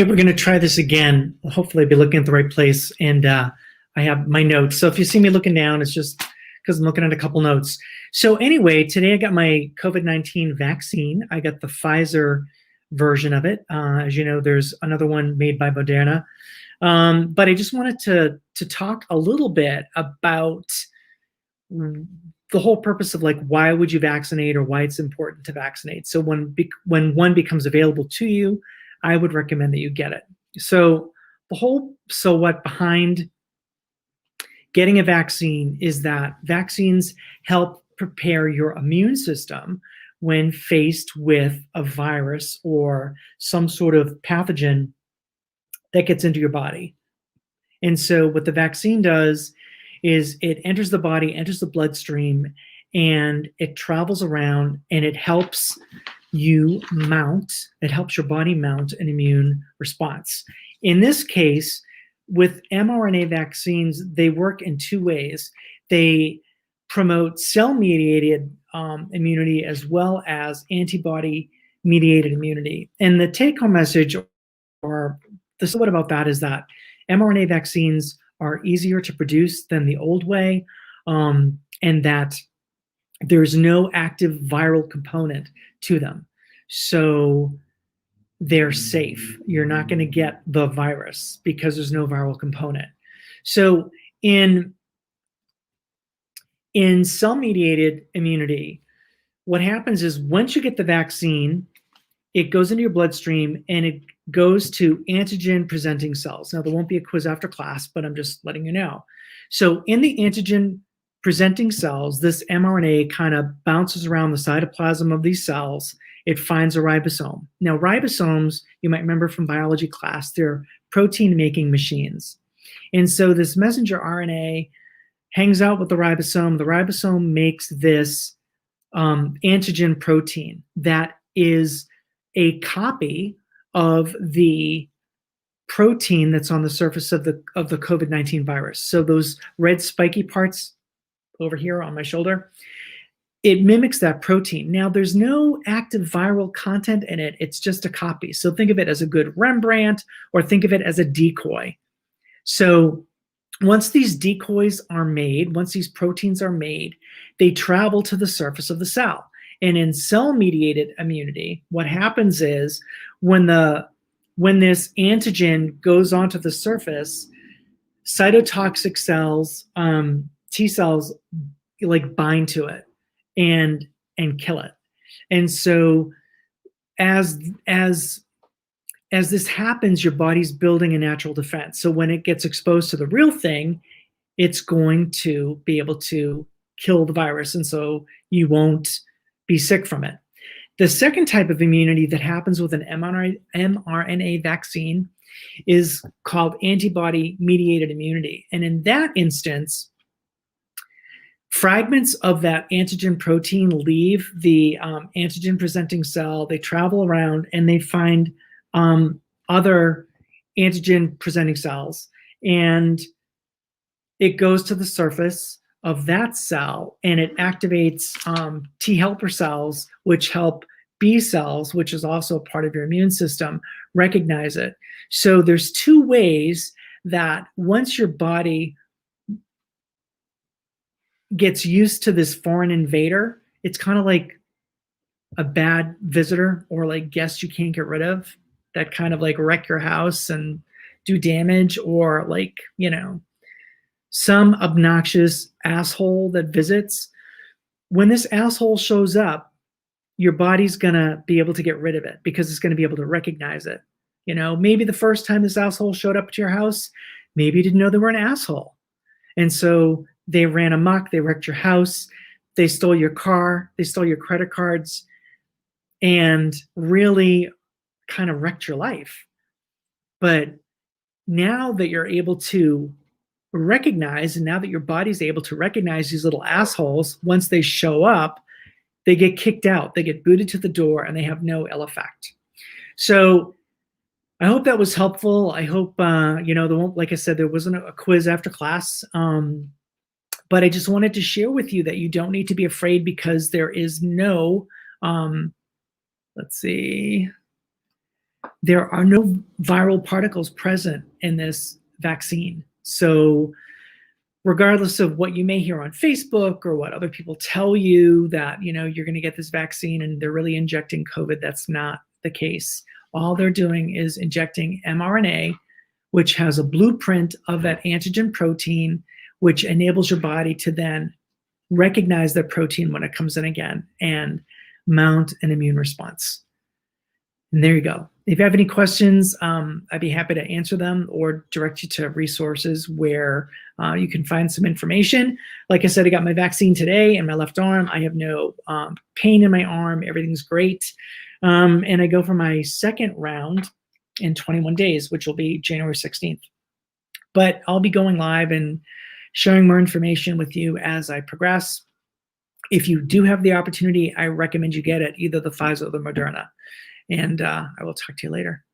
Hey, we're going to try this again. Hopefully, I'll be looking at the right place. And I have my notes. So if you see me looking down, it's just because I'm looking at a couple notes. So anyway, today I got my COVID-19 vaccine. I got the Pfizer version of it. As you know, there's another one made by Moderna. But I just wanted to talk a little bit about the whole purpose of like why would you vaccinate or why it's important to vaccinate. So when one becomes available to you, I would recommend that you get it. So what behind getting a vaccine is that vaccines help prepare your immune system when faced with a virus or some sort of pathogen that gets into your body. And so what the vaccine does is it enters the body, enters the bloodstream, and it travels around and it helps your body mount an immune response. In this case, with mRNA vaccines, they work in two ways. They promote cell-mediated immunity as well as antibody-mediated immunity. And the take-home message, or the somewhat about that, is that mRNA vaccines are easier to produce than the old way, and that there's no active viral component to them. So they're safe. You're not going to get the virus because there's no viral component. So in cell-mediated immunity, what happens is once you get the vaccine, it goes into your bloodstream and it goes to antigen-presenting cells. Now, there won't be a quiz after class, but I'm just letting you know. So in the antigen-presenting cells, this mRNA kind of bounces around the cytoplasm of these cells. It finds a ribosome. Now, ribosomes, you might remember from biology class, they're protein-making machines. And so this messenger RNA hangs out with the ribosome. The ribosome makes this antigen protein that is a copy of the protein that's on the surface of the COVID-19 virus. So those red spiky parts over here on my shoulder, it mimics that protein. Now, there's no active viral content in it. It's just a copy. So think of it as a good Rembrandt, or think of it as a decoy. So once these decoys are made, once these proteins are made, they travel to the surface of the cell. And in cell-mediated immunity, what happens is when this antigen goes onto the surface, cytotoxic cells, T cells, like bind to it and kill it. And so as this happens, your body's building a natural defense. So when it gets exposed to the real thing, it's going to be able to kill the virus, and so you won't be sick from it. The second type of immunity that happens with an mRNA vaccine is called antibody-mediated immunity. And in that instance, fragments of that antigen protein leave the antigen-presenting cell. They travel around and they find other antigen-presenting cells. And it goes to the surface of that cell and it activates T helper cells, which help B cells, which is also a part of your immune system, recognize it. So there's two ways that once your body gets used to this foreign invader, it's kind of like a bad visitor or like guest you can't get rid of that kind of like wreck your house and do damage, or like, you know, some obnoxious asshole that visits. When this asshole shows up, your body's gonna be able to get rid of it because it's gonna be able to recognize it. You know, maybe the first time this asshole showed up to your house, maybe you didn't know they were an asshole. And so they ran amok, they wrecked your house, they stole your car, they stole your credit cards, and really kind of wrecked your life. But now that you're able to recognize, and now that your body's able to recognize these little assholes, once they show up, they get kicked out, they get booted to the door, and they have no ill effect. So I hope that was helpful. I hope, like I said, there wasn't a quiz after class, but I just wanted to share with you that you don't need to be afraid because there is no, let's see, there are no viral particles present in this vaccine. So regardless of what you may hear on Facebook or what other people tell you that, you're going to get this vaccine and they're really injecting COVID, that's not the case. All they're doing is injecting mRNA, which has a blueprint of that antigen protein, which enables your body to then recognize that protein when it comes in again and mount an immune response. And there you go. If you have any questions, I'd be happy to answer them or direct you to resources where you can find some information. Like I said, I got my vaccine today in my left arm. I have no pain in my arm. Everything's great. And I go for my second round in 21 days, which will be January 16th. But I'll be going live and sharing more information with you as I progress. If you do have the opportunity, I recommend you get it, either the Pfizer or the Moderna. And I will talk to you later.